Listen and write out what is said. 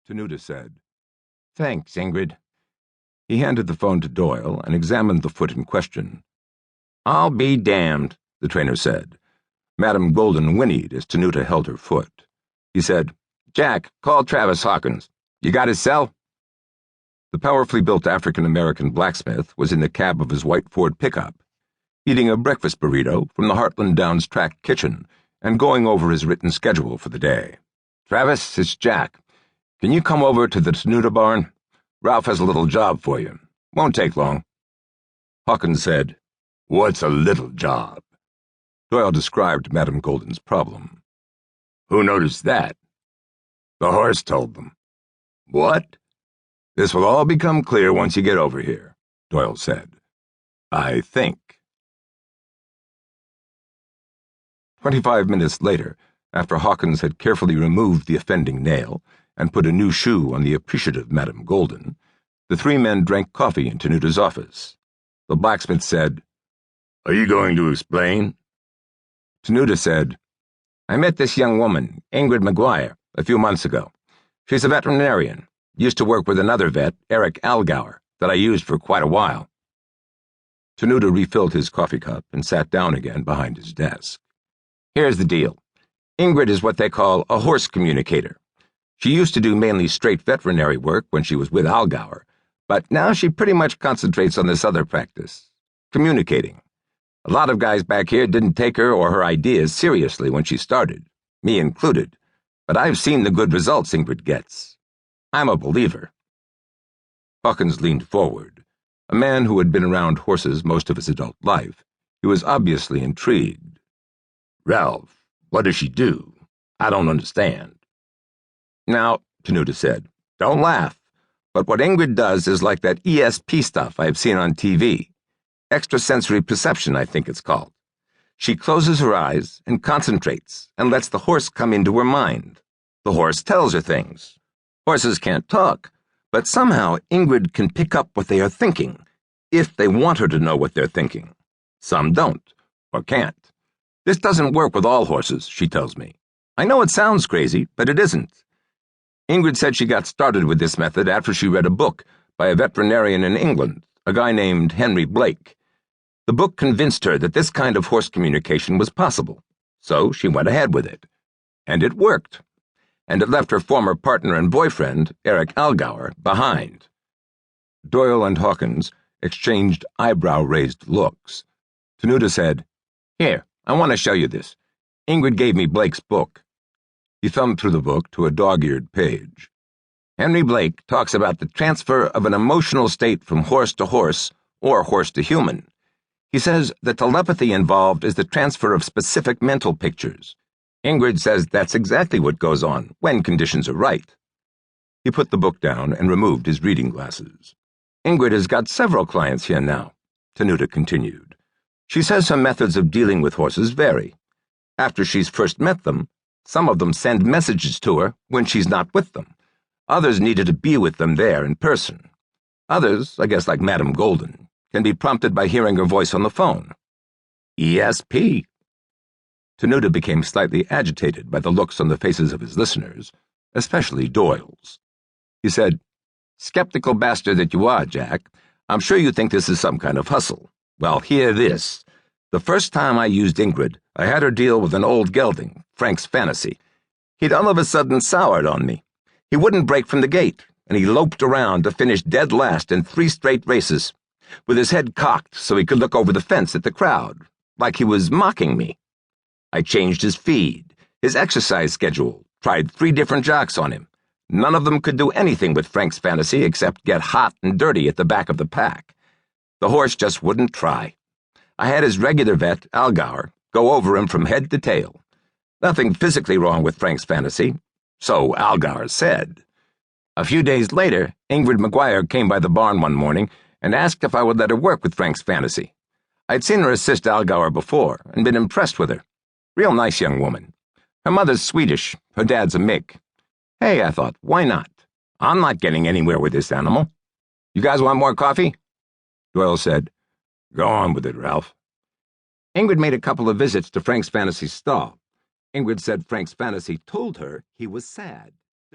Tenuta said. "Thanks, Ingrid." He handed the phone to Doyle and examined the foot in question. "I'll be damned," the trainer said. Madame Golden whinnied as Tenuta held her foot. He said, "Jack, call Travis Hawkins. You got his cell?" The powerfully built African-American blacksmith was in the cab of his white Ford pickup, eating a breakfast burrito from the Heartland Downs track kitchen and going over his written schedule for the day. "Travis, it's Jack. Can you come over to the Tenuta barn? Ralph has a little job for you. Won't take long." Hawkins said, "What's a little job?" Doyle described Madame Golden's problem. "Who noticed that?" "The horse told them." "What?" "This will all become clear once you get over here," Doyle said. "I think." 25 minutes later, after Hawkins had carefully removed the offending nail and put a new shoe on the appreciative Madame Golden, the three men drank coffee in Tenuta's office. The blacksmith said, "Are you going to explain?" Tenuta said, "I met this young woman, Ingrid McGuire, a few months ago. She's a veterinarian. Used to work with another vet, Eric Allgauer, that I used for quite a while." Tenuta refilled his coffee cup and sat down again behind his desk. "Here's the deal. Ingrid is what they call a horse communicator. She used to do mainly straight veterinary work when she was with Allgauer, but now she pretty much concentrates on this other practice, communicating. A lot of guys back here didn't take her or her ideas seriously when she started, me included, but I've seen the good results Ingrid gets. I'm a believer." Hawkins leaned forward. A man who had been around horses most of his adult life, he was obviously intrigued. "Ralph, what does she do? I don't understand." "Now," Tenuta said, "don't laugh, but what Ingrid does is like that ESP stuff I've seen on TV. Extrasensory perception, I think it's called. She closes her eyes and concentrates and lets the horse come into her mind. The horse tells her things. Horses can't talk, but somehow Ingrid can pick up what they are thinking, if they want her to know what they're thinking. Some don't, or can't. This doesn't work with all horses, she tells me. I know it sounds crazy, but it isn't. Ingrid said she got started with this method after she read a book by a veterinarian in England, a guy named Henry Blake. The book convinced her that this kind of horse communication was possible, so she went ahead with it. And it worked. And it left her former partner and boyfriend, Eric Allgauer, behind." Doyle and Hawkins exchanged eyebrow-raised looks. Tenuta said, "Here, I want to show you this. Ingrid gave me Blake's book." He thumbed through the book to a dog-eared page. "Henry Blake talks about the transfer of an emotional state from horse to horse or horse to human. He says the telepathy involved is the transfer of specific mental pictures. Ingrid says that's exactly what goes on when conditions are right." He put the book down and removed his reading glasses. "Ingrid has got several clients here now," Tenuta continued. "She says her methods of dealing with horses vary. After she's first met them, some of them send messages to her when she's not with them. Others needed to be with them there in person. Others, I guess like Madame Golden, can be prompted by hearing her voice on the phone." "ESP." Tenuta became slightly agitated by the looks on the faces of his listeners, especially Doyle's. He said, "Skeptical bastard that you are, Jack, I'm sure you think this is some kind of hustle. Well, hear this. The first time I used Ingrid, I had her deal with an old gelding, Frank's Fantasy. He'd all of a sudden soured on me. He wouldn't break from the gate, and he loped around to finish dead last in 3 straight races, with his head cocked so he could look over the fence at the crowd, like he was mocking me. I changed his feed, his exercise schedule, tried 3 different jocks on him. None of them could do anything with Frank's Fantasy except get hot and dirty at the back of the pack. The horse just wouldn't try. I had his regular vet, Allgauer, go over him from head to tail. Nothing physically wrong with Frank's Fantasy, so Allgauer said. A few days later, Ingrid McGuire came by the barn one morning and asked if I would let her work with Frank's Fantasy. I'd seen her assist Allgauer before and been impressed with her. Real nice young woman. Her mother's Swedish, her dad's a Mick. Hey, I thought, why not? I'm not getting anywhere with this animal. You guys want more coffee? Doyle said, "Go on with it, Ralph." Ingrid made a couple of visits to Frank's Fantasy's stall. Ingrid said Frank's Fantasy told her he was sad.